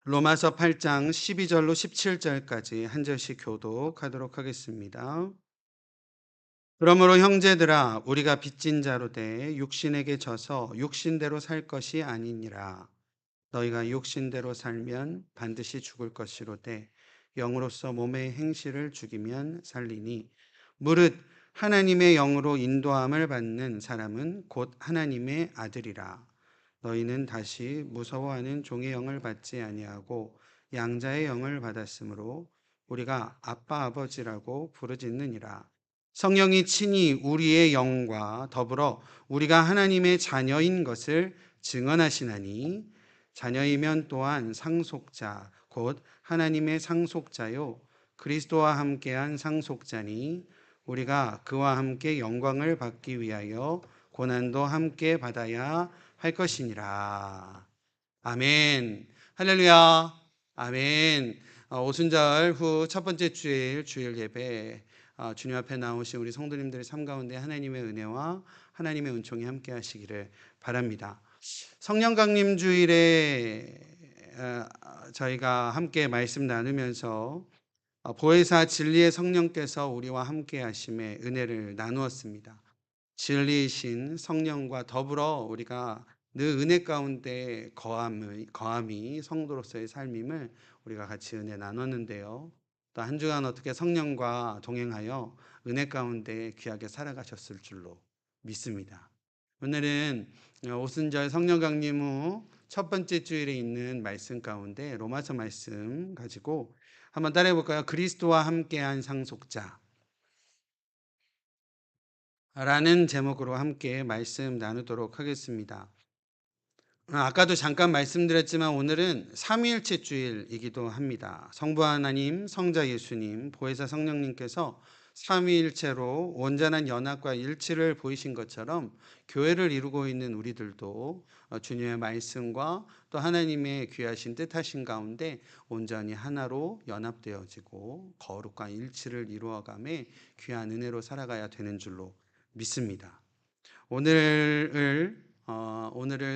로마서 8장 12절로 17절까지 한 절씩 교독하도록 하겠습니다. 그러므로 형제들아 우리가 빚진 자로 돼 육신에게 져서 육신대로 살 것이 아니니라. 너희가 육신대로 살면 반드시 죽을 것이로되 영으로서 몸의 행실을 죽이면 살리니 무릇 하나님의 영으로 인도함을 받는 사람은 곧 하나님의 아들이라. 너희는 다시 무서워하는 종의 영을 받지 아니하고 양자의 영을 받았으므로 우리가 아빠 아버지라고 부르짖느니라. 성령이 친히 우리의 영과 더불어 우리가 하나님의 자녀인 것을 증언하시나니 자녀이면 또한 상속자 곧 하나님의 상속자요 그리스도와 함께한 상속자니 우리가 그와 함께 영광을 받기 위하여 고난도 함께 받아야 할 것이니라. 아멘. 할렐루야. 아멘. 오순절 후 첫 번째 주일 예배 주님 앞에 나오신 우리 성도님들의 삶 가운데 하나님의 은혜와 하나님의 은총이 함께 하시기를 바랍니다. 성령 강림 주일에 저희가 함께 말씀 나누면서 보혜사 진리의 성령께서 우리와 함께 하심의 은혜를 나누었습니다. 진리이신 성령과 더불어 우리가 늘 은혜 가운데 거함이 성도로서의 삶임을 우리가 같이 은혜 나눴는데요. 또 한 주간 어떻게 성령과 동행하여 은혜 가운데 귀하게 살아가셨을 줄로 믿습니다. 오늘은 오순절 성령 강림 후 첫 번째 주일에 있는 말씀 가운데 로마서 말씀 가지고 한번 따라해 볼까요? 그리스도와 함께한 상속자 라는 제목으로 함께 말씀 나누도록 하겠습니다. 아까도 잠깐 말씀드렸지만 오늘은 삼위일체 주일이기도 합니다. 성부 하나님, 성자 예수님, 보혜사 성령님께서 삼위일체로 온전한 연합과 일치를 보이신 것처럼 교회를 이루고 있는 우리들도 주님의 말씀과 또 하나님의 귀하신 뜻하신 가운데 온전히 하나로 연합되어지고 거룩한 일치를 이루어가며 귀한 은혜로 살아가야 되는 줄로 믿습니다. 오늘을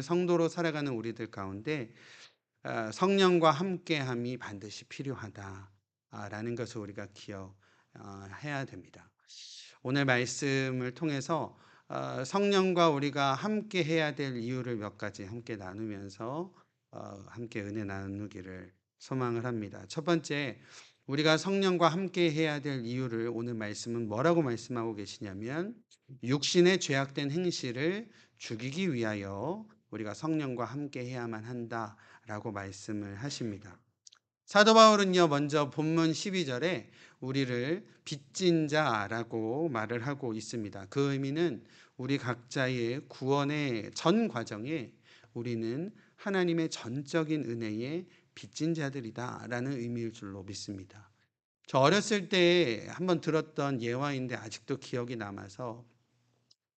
성도로 살아가는 우리들 가운데 성령과 함께함이 반드시 필요하다라는 것을 우리가 기억해야 됩니다. 오늘 말씀을 통해서 성령과 우리가 함께 해야 될 이유를 몇 가지 함께 나누면서 함께 은혜 나누기를 소망을 합니다. 첫 번째, 우리가 성령과 함께 해야 될 이유를 오늘 말씀은 뭐라고 말씀하고 계시냐면 육신의 죄악된 행실을 죽이기 위하여 우리가 성령과 함께 해야만 한다라고 말씀을 하십니다. 사도 바울은요, 먼저 본문 12절에 우리를 빚진 자라고 말을 하고 있습니다. 그 의미는 우리 각자의 구원의 전 과정에 우리는 하나님의 전적인 은혜에 빚진 자들이다라는 의미일 줄로 믿습니다. 저 어렸을 때 한번 들었던 예화인데 아직도 기억이 남아서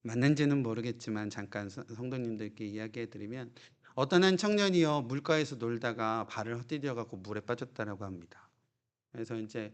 맞는지는 모르겠지만 잠깐 성도님들께 이야기해 드리면 어떤 한 청년이요 물가에서 놀다가 발을 헛디뎌 갖고 물에 빠졌다라고 합니다. 그래서 이제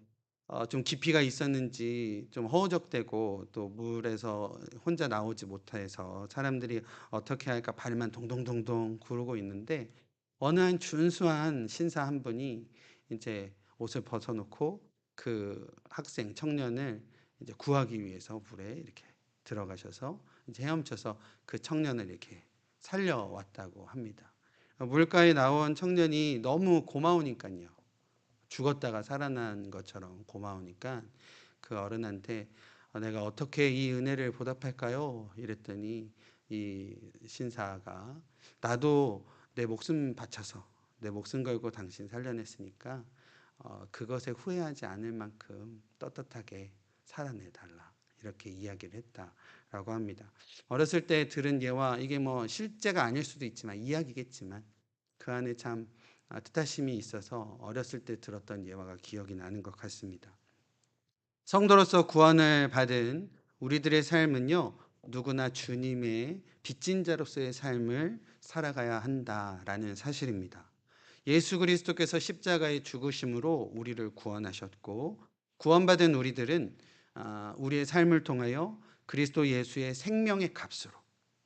좀 깊이가 있었는지 좀 허우적대고 또 물에서 혼자 나오지 못해서 사람들이 어떻게 할까 발만 동동동동 구르고 있는데 어느 한 준수한 신사 한 분이 이제 옷을 벗어놓고 그 학생 청년을 이제 구하기 위해서 물에 이렇게 들어가셔서 이제 헤엄쳐서 그 청년을 이렇게 살려왔다고 합니다. 물가에 나온 청년이 너무 고마우니까요. 죽었다가 살아난 것처럼 고마우니까 그 어른한테 내가 어떻게 이 은혜를 보답할까요? 이랬더니 이 신사가 나도 내 목숨 바쳐서 내 목숨 걸고 당신 살려냈으니까 그것에 후회하지 않을 만큼 떳떳하게 살아내달라. 이렇게 이야기를 했다라고 합니다. 어렸을 때 들은 예와 이게 뭐 실제가 아닐 수도 있지만 이야기겠지만 그 안에 참 뜻하심이 있어서 어렸을 때 들었던 예화가 기억이 나는 것 같습니다. 성도로서 구원을 받은 우리들의 삶은요, 누구나 주님의 빚진 자로서의 삶을 살아가야 한다라는 사실입니다. 예수 그리스도께서 십자가의 죽으심으로 우리를 구원하셨고, 구원받은 우리들은 우리의 삶을 통하여 그리스도 예수의 생명의 값으로,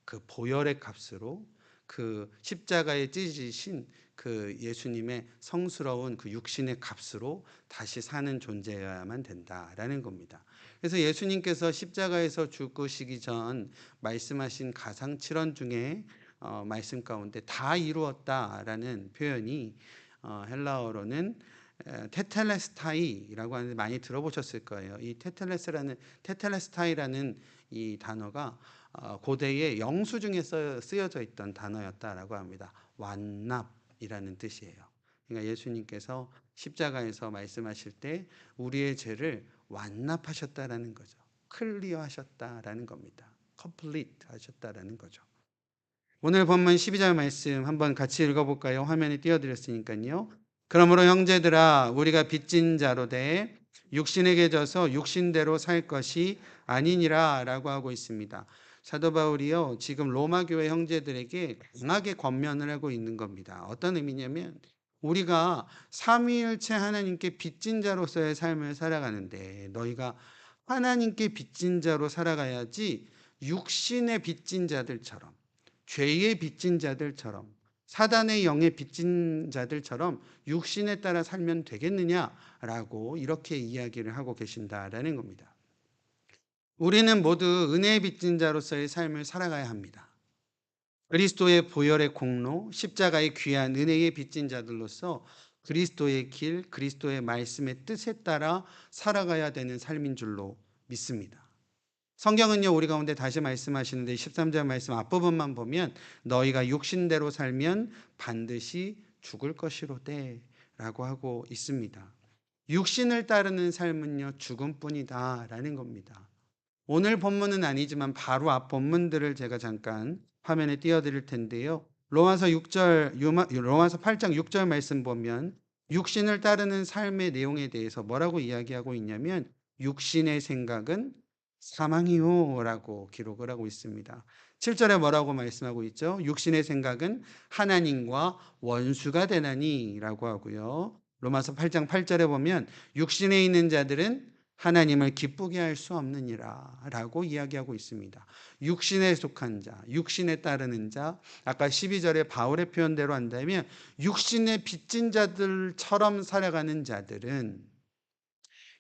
그 보혈의 값으로, 그 십자가에 찢으신 그 예수님의 성스러운 그 육신의 값으로 다시 사는 존재여야만 된다라는 겁니다. 그래서 예수님께서 십자가에서 죽으시기 전 말씀하신 가상칠언 중에 말씀 가운데 다 이루었다라는 표현이 헬라어로는 테텔레스타이라고 하는데 많이 들어보셨을 거예요. 이 테텔레스타이라는 이 단어가 고대의 영수 중에 쓰여져 있던 단어였다라고 합니다. 완납이라는 뜻이에요. 그러니까 예수님께서 십자가에서 말씀하실 때 우리의 죄를 완납하셨다라는 거죠. 클리어하셨다라는 겁니다. 컴플리트 하셨다라는 거죠. 오늘 본문 12절 말씀 한번 같이 읽어볼까요? 화면에 띄워드렸으니까요. 그러므로 형제들아 우리가 빚진 자로 돼 육신에게 져서 육신대로 살 것이 아니니라 라고 하고 있습니다. 사도 바울이요 지금 로마 교회 형제들에게 강하게 권면을 하고 있는 겁니다. 어떤 의미냐면 우리가 삼위일체 하나님께 빚진 자로서의 삶을 살아가는데 너희가 하나님께 빚진 자로 살아가야지 육신의 빚진 자들처럼 죄의 빚진 자들처럼 사단의 영에 빚진 자들처럼 육신에 따라 살면 되겠느냐라고 이렇게 이야기를 하고 계신다라는 겁니다. 우리는 모두 은혜의 빚진 자로서의 삶을 살아가야 합니다. 그리스도의 보혈의 공로, 십자가의 귀한 은혜의 빚진 자들로서 그리스도의 길, 그리스도의 말씀의 뜻에 따라 살아가야 되는 삶인 줄로 믿습니다. 성경은요 우리 가운데 다시 말씀하시는데 13절 말씀 앞부분만 보면 너희가 육신대로 살면 반드시 죽을 것이로되 라고 하고 있습니다. 육신을 따르는 삶은요 죽음뿐이다 라는 겁니다. 오늘 본문은 아니지만 바로 앞 본문들을 제가 잠깐 화면에 띄워드릴 텐데요. 로마서 8장 6절 말씀 보면 육신을 따르는 삶의 내용에 대해서 뭐라고 이야기하고 있냐면 육신의 생각은 사망이요 라고 기록을 하고 있습니다. 7절에 뭐라고 말씀하고 있죠? 육신의 생각은 하나님과 원수가 되나니 라고 하고요. 로마서 8장 8절에 보면 육신에 있는 자들은 하나님을 기쁘게 할 수 없느니라 라고 이야기하고 있습니다. 육신에 속한 자, 육신에 따르는 자, 아까 12절에 바울의 표현대로 한다면 육신에 빚진 자들처럼 살아가는 자들은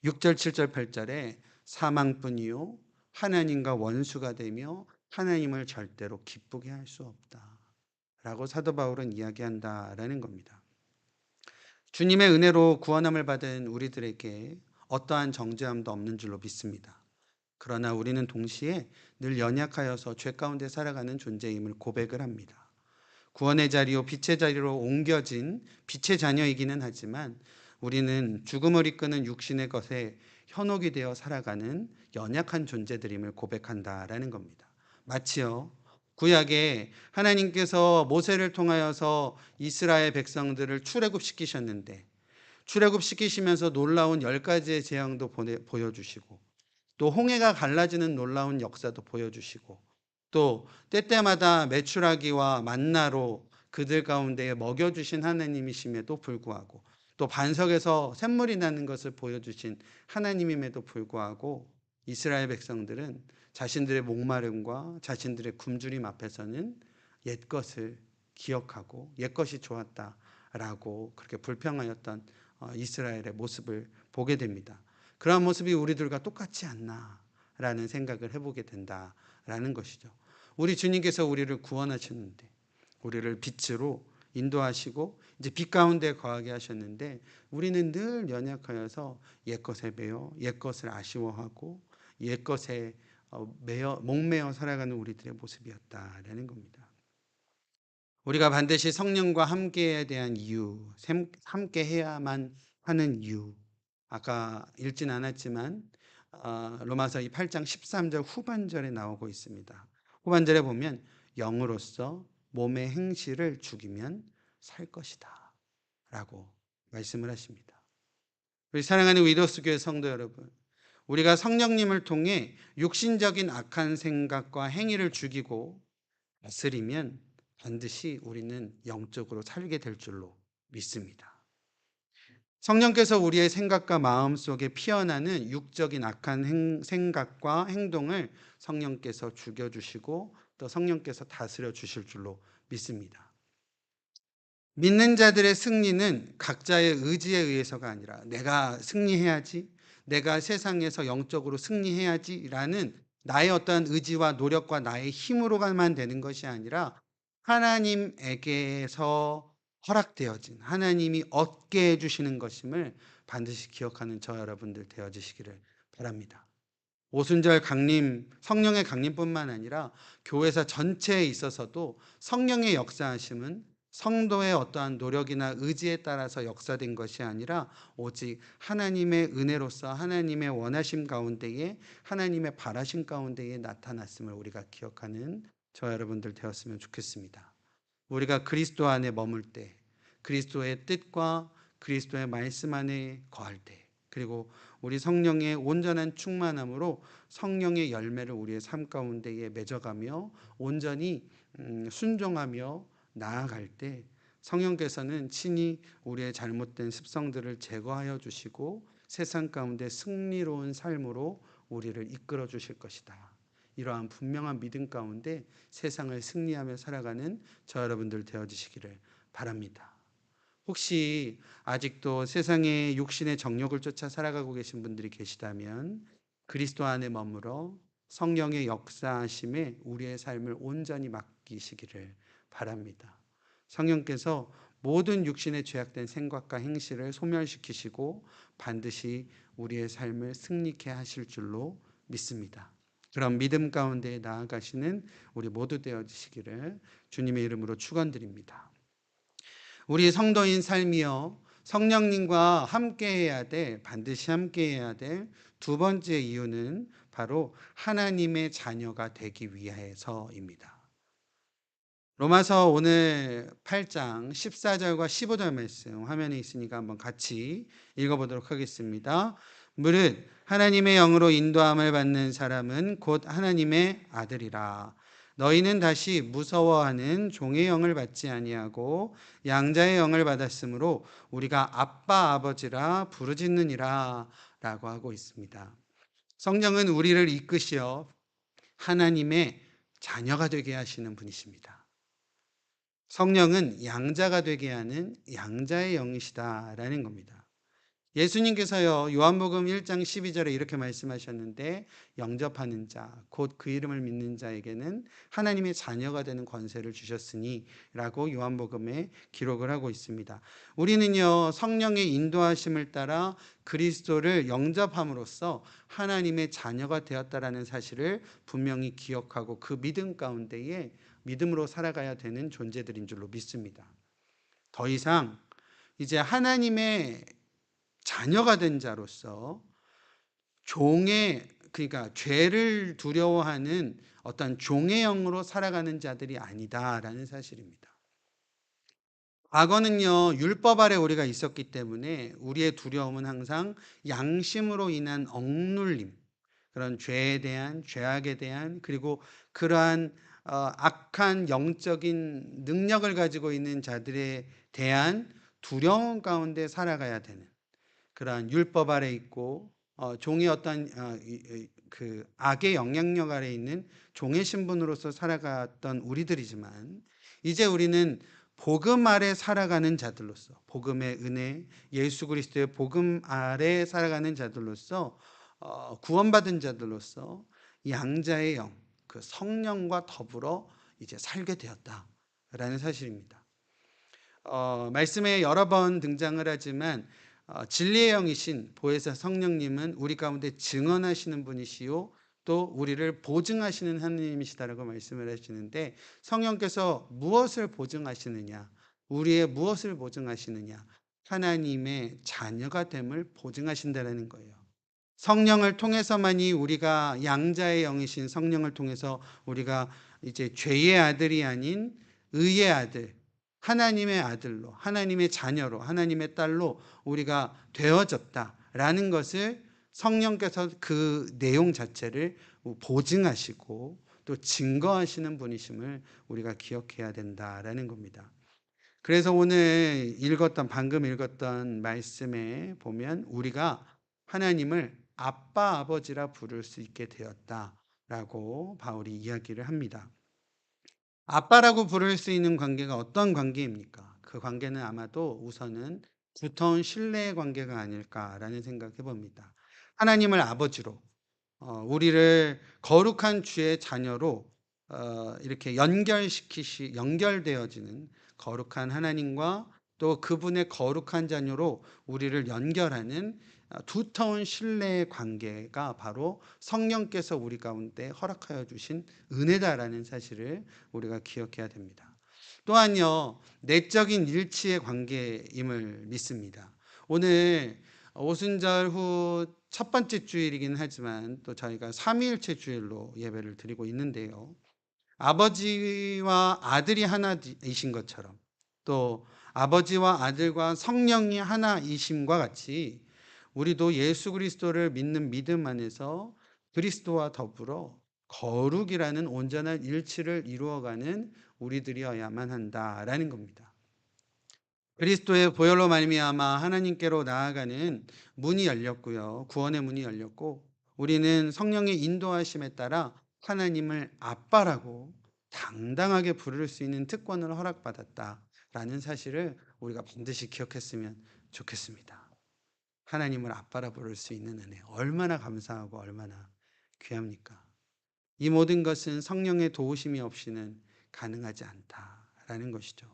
6절, 7절, 8절에 사망뿐이요 하나님과 원수가 되며 하나님을 절대로 기쁘게 할 수 없다 라고 사도 바울은 이야기한다라는 겁니다. 주님의 은혜로 구원함을 받은 우리들에게 어떠한 정죄함도 없는 줄로 믿습니다. 그러나 우리는 동시에 늘 연약하여서 죄 가운데 살아가는 존재임을 고백을 합니다. 구원의 자리요 빛의 자리로 옮겨진 빛의 자녀이기는 하지만 우리는 죽음을 이끄는 육신의 것에 현혹이 되어 살아가는 연약한 존재들임을 고백한다라는 겁니다. 마치요 구약에 하나님께서 모세를 통하여서 이스라엘 백성들을 출애굽시키셨는데 출애굽시키시면서 놀라운 10가지의 재앙도 보여주시고 또 홍해가 갈라지는 놀라운 역사도 보여주시고 또 때때마다 메추라기와 만나로 그들 가운데 먹여주신 하나님이심에도 불구하고 또 반석에서 샘물이 나는 것을 보여주신 하나님임에도 불구하고 이스라엘 백성들은 자신들의 목마름과 자신들의 굶주림 앞에서는 옛것을 기억하고 옛것이 좋았다라고 그렇게 불평하였던 이스라엘의 모습을 보게 됩니다. 그러한 모습이 우리들과 똑같지 않나라는 생각을 해보게 된다라는 것이죠. 우리 주님께서 우리를 구원하셨는데 우리를 빛으로 인도하시고 이제 빛 가운데 거하게 하셨는데 우리는 늘 연약하여서 옛것에 매여 옛것을 아쉬워하고 옛것에 목매어 살아가는 우리들의 모습이었다라는 겁니다. 우리가 반드시 성령과 함께해야 대한 이유, 함께 해야만 하는 이유, 아까 읽진 않았지만 로마서 8장 13절 후반절에 나오고 있습니다. 후반절에 보면 영으로서 몸의 행실을 죽이면 살 것이다 라고 말씀을 하십니다. 우리 사랑하는 위도스 교회 성도 여러분, 우리가 성령님을 통해 육신적인 악한 생각과 행위를 죽이고 다스리면 반드시 우리는 영적으로 살게 될 줄로 믿습니다. 성령께서 우리의 생각과 마음 속에 피어나는 육적인 악한 생각과 행동을 성령께서 죽여주시고 또 성령께서 다스려 주실 줄로 믿습니다. 믿는 자들의 승리는 각자의 의지에 의해서가 아니라 내가 승리해야지, 내가 세상에서 영적으로 승리해야지라는 나의 어떤 의지와 노력과 나의 힘으로만 되는 것이 아니라 하나님에게서 허락되어진 하나님이 얻게 해주시는 것임을 반드시 기억하는 저 여러분들 되어지시기를 바랍니다. 오순절 강림, 성령의 강림뿐만 아니라 교회사 전체에 있어서도 성령의 역사하심은 성도의 어떠한 노력이나 의지에 따라서 역사된 것이 아니라 오직 하나님의 은혜로서 하나님의 원하심 가운데에 하나님의 바라심 가운데에 나타났음을 우리가 기억하는 저 여러분들 되었으면 좋겠습니다. 우리가 그리스도 안에 머물 때, 그리스도의 뜻과 그리스도의 말씀 안에 거할 때, 그리고 우리 성령의 온전한 충만함으로 성령의 열매를 우리의 삶 가운데에 맺어가며 온전히 순종하며 나아갈 때 성령께서는 친히 우리의 잘못된 습성들을 제거하여 주시고 세상 가운데 승리로운 삶으로 우리를 이끌어 주실 것이다. 이러한 분명한 믿음 가운데 세상을 승리하며 살아가는 저 여러분들 되어지시기를 바랍니다. 혹시 아직도 세상의 육신의 정욕을 쫓아 살아가고 계신 분들이 계시다면 그리스도 안에 머물어 성령의 역사하심에 우리의 삶을 온전히 맡기시기를 바랍니다. 성령께서 모든 육신의 죄악된 생각과 행실을 소멸시키시고 반드시 우리의 삶을 승리케 하실 줄로 믿습니다. 그런 믿음 가운데 나아가시는 우리 모두 되어지시기를 주님의 이름으로 축원드립니다. 우리 성도인 삶이요, 성령님과 함께해야 될, 반드시 함께해야 될 두 번째 이유는 바로 하나님의 자녀가 되기 위해서입니다. 로마서 오늘 8장 14절과 15절 말씀 화면에 있으니까 한번 같이 읽어보도록 하겠습니다. 무릇 하나님의 영으로 인도함을 받는 사람은 곧 하나님의 아들이라. 너희는 다시 무서워하는 종의 영을 받지 아니하고 양자의 영을 받았으므로 우리가 아빠 아버지라 부르짖느니라 라고 하고 있습니다. 성령은 우리를 이끄시어 하나님의 자녀가 되게 하시는 분이십니다. 성령은 양자가 되게 하는 양자의 영이시다라는 겁니다. 예수님께서요, 요한복음 1장 12절에 이렇게 말씀하셨는데 영접하는 자, 곧 그 이름을 믿는 자에게는 하나님의 자녀가 되는 권세를 주셨으니 라고 요한복음에 기록을 하고 있습니다. 우리는요, 성령의 인도하심을 따라 그리스도를 영접함으로써 하나님의 자녀가 되었다라는 사실을 분명히 기억하고 그 믿음 가운데에 믿음으로 살아가야 되는 존재들인 줄로 믿습니다. 더 이상 이제 하나님의 자녀가 된 자로서 그러니까 죄를 두려워하는 어떤 종의 영으로 살아가는 자들이 아니다라는 사실입니다. 과거는요, 율법 아래 우리가 있었기 때문에 우리의 두려움은 항상 양심으로 인한 억눌림, 그런 죄에 대한, 죄악에 대한, 그리고 그러한 악한 영적인 능력을 가지고 있는 자들에 대한 두려움 가운데 살아가야 되는 그러한 율법 아래 있고 종의 어떤 그 악의 영향력 아래 있는 종의 신분으로서 살아갔던 우리들이지만 이제 우리는 복음 아래 살아가는 자들로서 복음의 은혜, 예수 그리스도의 복음 아래 살아가는 자들로서 구원받은 자들로서 양자의 영, 그 성령과 더불어 이제 살게 되었다라는 사실입니다. 말씀에 여러 번 등장을 하지만 진리의 영이신 보혜사 성령님은 우리 가운데 증언하시는 분이시요 또 우리를 보증하시는 하나님이시다라고 말씀을 하시는데 성령께서 무엇을 보증하시느냐? 우리의 무엇을 보증하시느냐? 하나님의 자녀가 됨을 보증하신다라는 거예요. 성령을 통해서만이 우리가 양자의 영이신 성령을 통해서 우리가 이제 죄의 아들이 아닌 의의 아들, 하나님의 아들로, 하나님의 자녀로, 하나님의 딸로 우리가 되어졌다라는 것을 성령께서 그 내용 자체를 보증하시고 또 증거하시는 분이심을 우리가 기억해야 된다라는 겁니다. 그래서 오늘 방금 읽었던 말씀에 보면 우리가 하나님을 아빠, 아버지라 부를 수 있게 되었다라고 바울이 이야기를 합니다. 아빠라고 부를 수 있는 관계가 어떤 관계입니까? 그 관계는 아마도 우선은 두터운 신뢰의 관계가 아닐까라는 생각해 봅니다. 하나님을 아버지로 우리를 거룩한 주의 자녀로 이렇게 연결되어지는 거룩한 하나님과 또 그분의 거룩한 자녀로 우리를 연결하는 두터운 신뢰의 관계가 바로 성령께서 우리 가운데 허락하여 주신 은혜다라는 사실을 우리가 기억해야 됩니다. 또한요, 내적인 일치의 관계임을 믿습니다. 오늘 오순절 후 첫 번째 주일이긴 하지만 또 저희가 삼위일체 주일로 예배를 드리고 있는데요. 아버지와 아들이 하나이신 것처럼 또 아버지와 아들과 성령이 하나이심과 같이 우리도 예수 그리스도를 믿는 믿음 안에서 그리스도와 더불어 거룩이라는 온전한 일치를 이루어가는 우리들이어야만 한다라는 겁니다. 그리스도의 보혈로 말미암아 하나님께로 나아가는 문이 열렸고요. 구원의 문이 열렸고 우리는 성령의 인도하심에 따라 하나님을 아빠라고 당당하게 부를 수 있는 특권을 허락받았다라는 사실을 우리가 반드시 기억했으면 좋겠습니다. 하나님을 아빠라 부를 수 있는 은혜 얼마나 감사하고 얼마나 귀합니까? 이 모든 것은 성령의 도우심이 없이는 가능하지 않다라는 것이죠.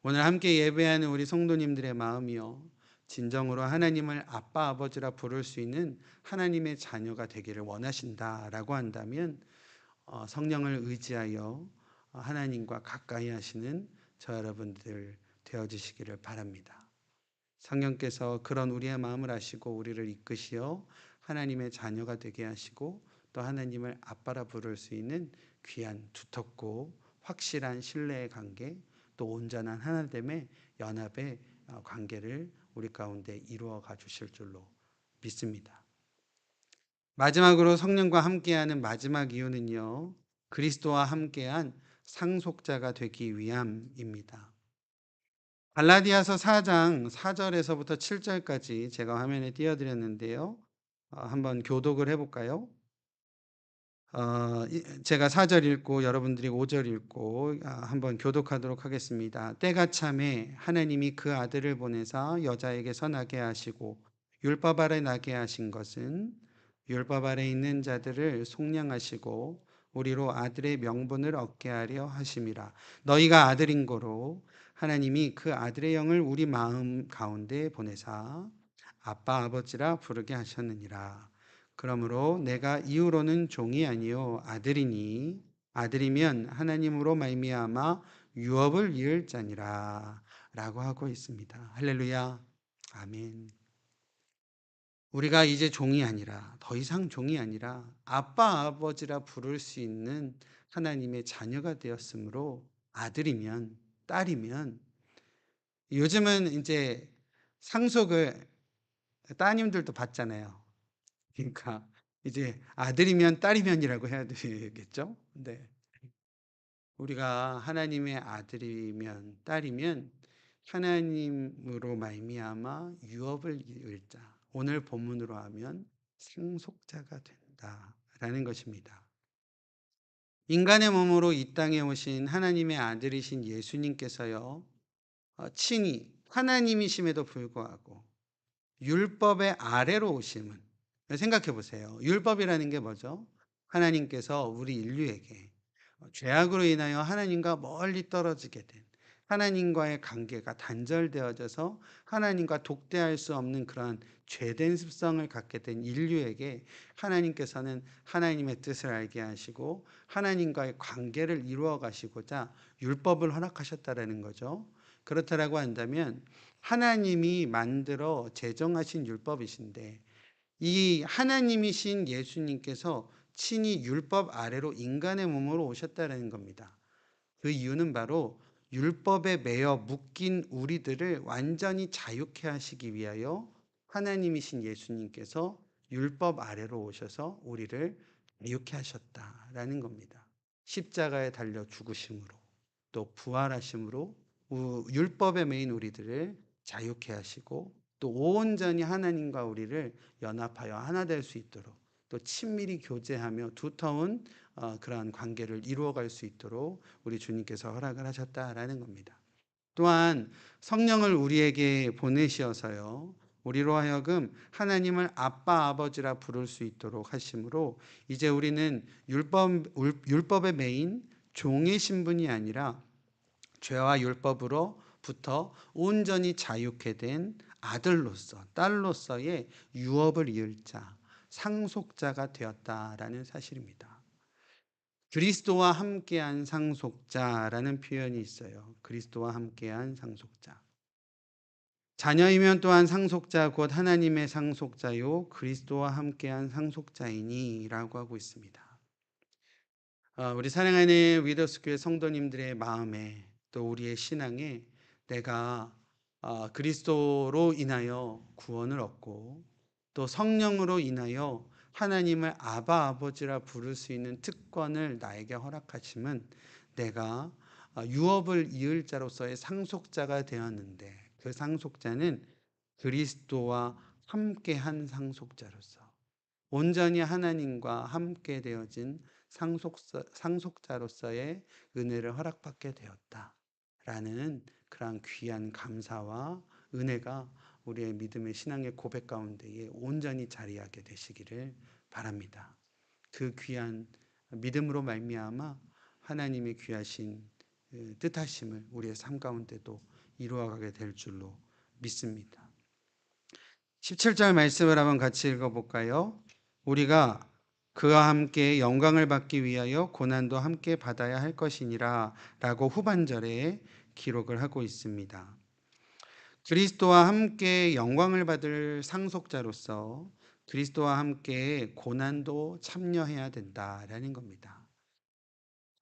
오늘 함께 예배하는 우리 성도님들의 마음이요. 진정으로 하나님을 아빠, 아버지라 부를 수 있는 하나님의 자녀가 되기를 원하신다라고 한다면 성령을 의지하여 하나님과 가까이 하시는 저 여러분들 되어주시기를 바랍니다. 성령께서 그런 우리의 마음을 아시고 우리를 이끄시어 하나님의 자녀가 되게 하시고 또 하나님을 아빠라 부를 수 있는 귀한 두텁고 확실한 신뢰의 관계 또 온전한 하나됨의 연합의 관계를 우리 가운데 이루어 가 주실 줄로 믿습니다. 마지막으로 성령과 함께하는 마지막 이유는요. 그리스도와 함께한 상속자가 되기 위함입니다. 갈라디아서 4장 4절에서부터 7절까지 제가 화면에 띄워드렸는데요. 한번 교독을 해볼까요? 제가 4절 읽고 여러분들이 5절 읽고 한번 교독하도록 하겠습니다. 때가 참에 하나님이 그 아들을 보내사 여자에게서 나게 하시고 율법 아래 나게 하신 것은 율법 아래 있는 자들을 속량하시고 우리로 아들의 명분을 얻게 하려 하심이라. 너희가 아들인 고로 하나님이 그 아들의 영을 우리 마음 가운데 보내사 아빠 아버지라 부르게 하셨느니라. 그러므로 내가 이후로는 종이 아니요 아들이니 아들이면 하나님으로 말미암아 유업을 이을 자니라 라고 하고 있습니다. 할렐루야. 아멘. 우리가 이제 종이 아니라 더 이상 종이 아니라 아빠 아버지라 부를 수 있는 하나님의 자녀가 되었으므로 아들이면 딸이면 요즘은 이제 상속을 따님들도 받잖아요. 그러니까 이제 아들이면 딸이면이라고 해야 되겠죠? 네. 우리가 하나님의 아들이면 딸이면 하나님으로 말미암아 유업을 이을 자. 오늘 본문으로 하면 상속자가 된다라는 것입니다. 인간의 몸으로 이 땅에 오신 하나님의 아들이신 예수님께서요. 친히 하나님이심에도 불구하고 율법의 아래로 오심은 생각해 보세요. 율법이라는 게 뭐죠? 하나님께서 우리 인류에게 죄악으로 인하여 하나님과 멀리 떨어지게 된 하나님과의 관계가 단절되어져서 하나님과 독대할 수 없는 그러한 죄된 습성을 갖게 된 인류에게 하나님께서는 하나님의 뜻을 알게 하시고 하나님과의 관계를 이루어 가시고자 율법을 허락하셨다라는 거죠. 그렇다라고 한다면 하나님이 만들어 제정하신 율법이신데 이 하나님이신 예수님께서 친히 율법 아래로 인간의 몸으로 오셨다는 겁니다. 그 이유는 바로 율법에 매여 묶인 우리들을 완전히 자유케 하시기 위하여 하나님이신 예수님께서 율법 아래로 오셔서 우리를 자유케 하셨다라는 겁니다. 십자가에 달려 죽으심으로 또 부활하심으로 율법에 매인 우리들을 자유케 하시고 또 온전히 하나님과 우리를 연합하여 하나 될 수 있도록 또 친밀히 교제하며 두터운 그러한 관계를 이루어갈 수 있도록 우리 주님께서 허락을 하셨다라는 겁니다. 또한 성령을 우리에게 보내시어서요. 우리로 하여금 하나님을 아빠 아버지라 부를 수 있도록 하심으로 이제 우리는 율법에 매인 종의 신분이 아니라 죄와 율법으로부터 온전히 자유케 된 아들로서 딸로서의 유업을 이을 자, 상속자가 되었다라는 사실입니다. 그리스도와 함께한 상속자라는 표현이 있어요. 그리스도와 함께한 상속자. 자녀이면 또한 상속자 곧 하나님의 상속자요 그리스도와 함께한 상속자이니라고 하고 있습니다. 우리 사랑하는 위더스교회 성도님들의 마음에 또 우리의 신앙에 내가 그리스도로 인하여 구원을 얻고 또 성령으로 인하여 하나님을 아바 아버지라 부를 수 있는 특권을 나에게 허락하심은 내가 유업을 이을 자로서의 상속자가 되었는데 그 상속자는 그리스도와 함께한 상속자로서 온전히 하나님과 함께 되어진 상속자로서의 은혜를 허락받게 되었다라는 그러한 귀한 감사와 은혜가 우리의 믿음의 신앙의 고백 가운데에 온전히 자리하게 되시기를 바랍니다. 그 귀한 믿음으로 말미암아 하나님의 귀하신 뜻하심을 우리의 삶 가운데도 이루어가게 될 줄로 믿습니다. 17절 말씀을 한번 같이 읽어볼까요? 우리가 그와 함께 영광을 받기 위하여 고난도 함께 받아야 할 것이니라 라고 후반절에 기록을 하고 있습니다. 그리스도와 함께 영광을 받을 상속자로서 그리스도와 함께 고난도 참여해야 된다라는 겁니다.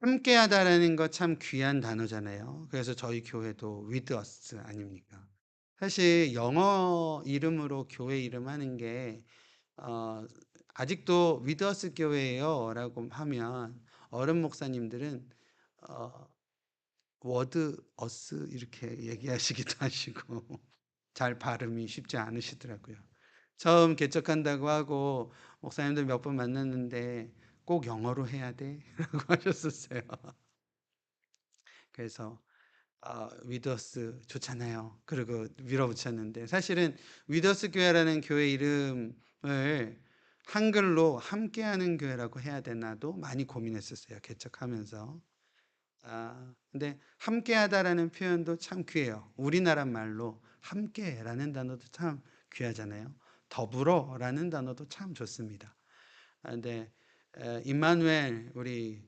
함께하다라는 거 참 귀한 단어잖아요. 그래서 저희 교회도 with us 아닙니까? 사실 영어 이름으로 교회 이름 하는 게 어, 아직도 with us 교회예요 라고 하면 어른 목사님들은 어, word us 이렇게 얘기하시기도 하시고 잘 발음이 쉽지 않으시더라고요. 처음 개척한다고 하고 목사님들 몇 번 만났는데 꼭 영어로 해야 돼? 라고 하셨었어요. 그래서 위더스 좋잖아요. 그리고 밀어붙였는데 사실은 위더스 교회라는 교회 이름을 한글로 함께하는 교회라고 해야 되나도 많이 고민했었어요. 개척하면서. 근데 함께하다라는 표현도 참 귀해요. 우리나라 말로 함께라는 단어도 참 귀하잖아요. 더불어라는 단어도 참 좋습니다. 근데 임마누엘 우리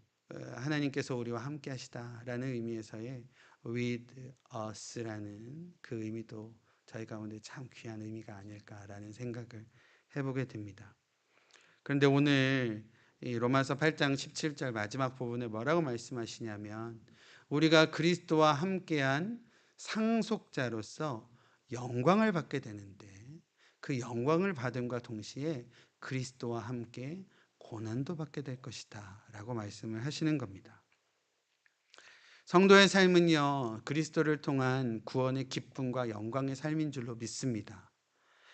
하나님께서 우리와 함께 하시다라는 의미에서의 with us라는 그 의미도 저희 가운데 참 귀한 의미가 아닐까라는 생각을 해보게 됩니다. 그런데 오늘 이 로마서 8장 17절 마지막 부분에 뭐라고 말씀하시냐면 우리가 그리스도와 함께한 상속자로서 영광을 받게 되는데 그 영광을 받음과 동시에 그리스도와 함께 고난도 받게 될 것이다 라고 말씀을 하시는 겁니다. 성도의 삶은요 그리스도를 통한 구원의 기쁨과 영광의 삶인 줄로 믿습니다.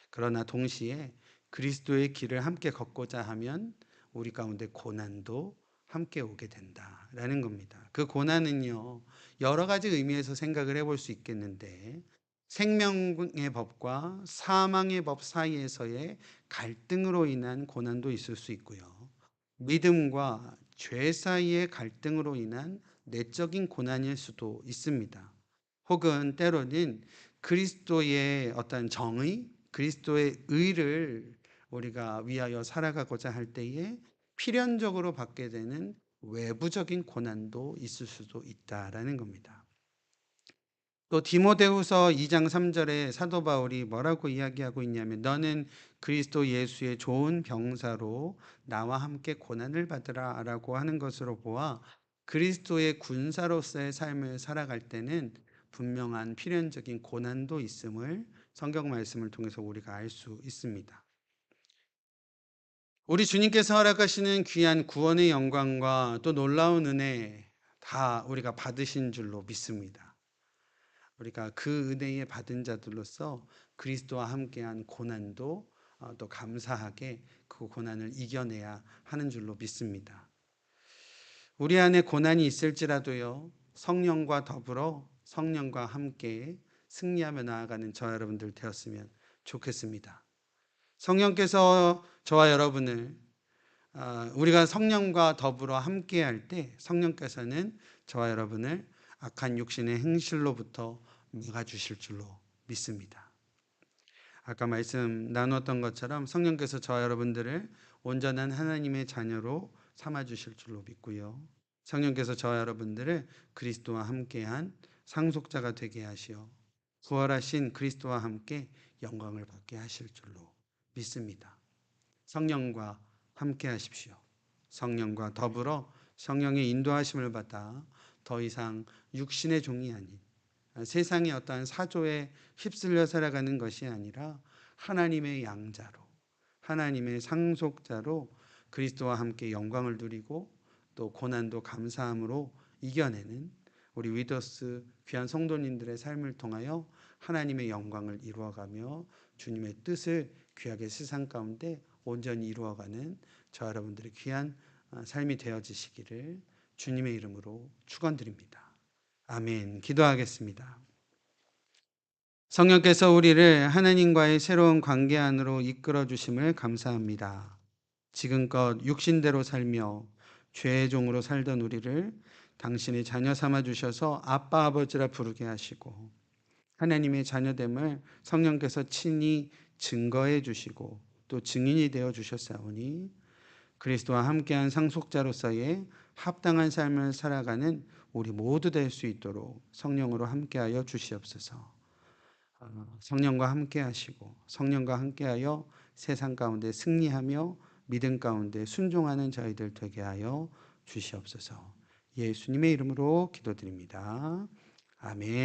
그러나 동시에 그리스도의 길을 함께 걷고자 하면 우리 가운데 고난도 함께 오게 된다라는 겁니다. 그 고난은요 여러 가지 의미에서 생각을 해볼 수 있겠는데 생명의 법과 사망의 법 사이에서의 갈등으로 인한 고난도 있을 수 있고요. 믿음과 죄 사이의 갈등으로 인한 내적인 고난일 수도 있습니다. 혹은 때로는 그리스도의 어떤 정의, 그리스도의 의를 우리가 위하여 살아가고자 할 때에 필연적으로 받게 되는 외부적인 고난도 있을 수도 있다라는 겁니다. 또 디모데후서 2장 3절에 사도 바울이 뭐라고 이야기하고 있냐면 너는 그리스도 예수의 좋은 병사로 나와 함께 고난을 받으라라고 하는 것으로 보아 그리스도의 군사로서의 삶을 살아갈 때는 분명한 필연적인 고난도 있음을 성경 말씀을 통해서 우리가 알 수 있습니다. 우리 주님께서 허락하시는 귀한 구원의 영광과 또 놀라운 은혜 다 우리가 받으신 줄로 믿습니다. 우리가 그 은혜에 받은 자들로서 그리스도와 함께한 고난도 또 감사하게 그 고난을 이겨내야 하는 줄로 믿습니다. 우리 안에 고난이 있을지라도요 성령과 더불어 성령과 함께 승리하며 나아가는 저와 여러분들 되었으면 좋겠습니다. 성령께서 저와 여러분을 우리가 성령과 더불어 함께할 때 성령께서는 저와 여러분을 악한 육신의 행실로부터 막아주실 줄로 믿습니다. 아까 말씀 나눴던 것처럼 성령께서 저와 여러분들을 온전한 하나님의 자녀로 삼아주실 줄로 믿고요. 성령께서 저와 여러분들을 그리스도와 함께한 상속자가 되게 하시어 부활하신 그리스도와 함께 영광을 받게 하실 줄로 믿습니다. 성령과 함께 하십시오. 성령과 더불어 성령의 인도하심을 받아 더 이상 육신의 종이 아닌 세상의 어떠한 사조에 휩쓸려 살아가는 것이 아니라 하나님의 양자로, 하나님의 상속자로 그리스도와 함께 영광을 누리고 또 고난도 감사함으로 이겨내는 우리 위더스 귀한 성도님들의 삶을 통하여 하나님의 영광을 이루어가며 주님의 뜻을 귀하게 세상 가운데 온전히 이루어가는 저 여러분들의 귀한 삶이 되어지시기를 주님의 이름으로 축원드립니다. 아멘. 기도하겠습니다. 성령께서 우리를 하나님과의 새로운 관계 안으로 이끌어 주심을 감사합니다. 지금껏 육신대로 살며 죄의 종으로 살던 우리를 당신의 자녀 삼아 주셔서 아빠 아버지라 부르게 하시고 하나님의 자녀됨을 성령께서 친히 증거해 주시고 또 증인이 되어 주셨사오니 그리스도와 함께한 상속자로서의 합당한 삶을 살아가는 우리 모두 될 수 있도록 성령으로 함께하여 주시옵소서. 성령과 함께하시고 성령과 함께하여 세상 가운데 승리하며 믿음 가운데 순종하는 저희들 되게 하여 주시옵소서. 예수님의 이름으로 기도드립니다. 아멘.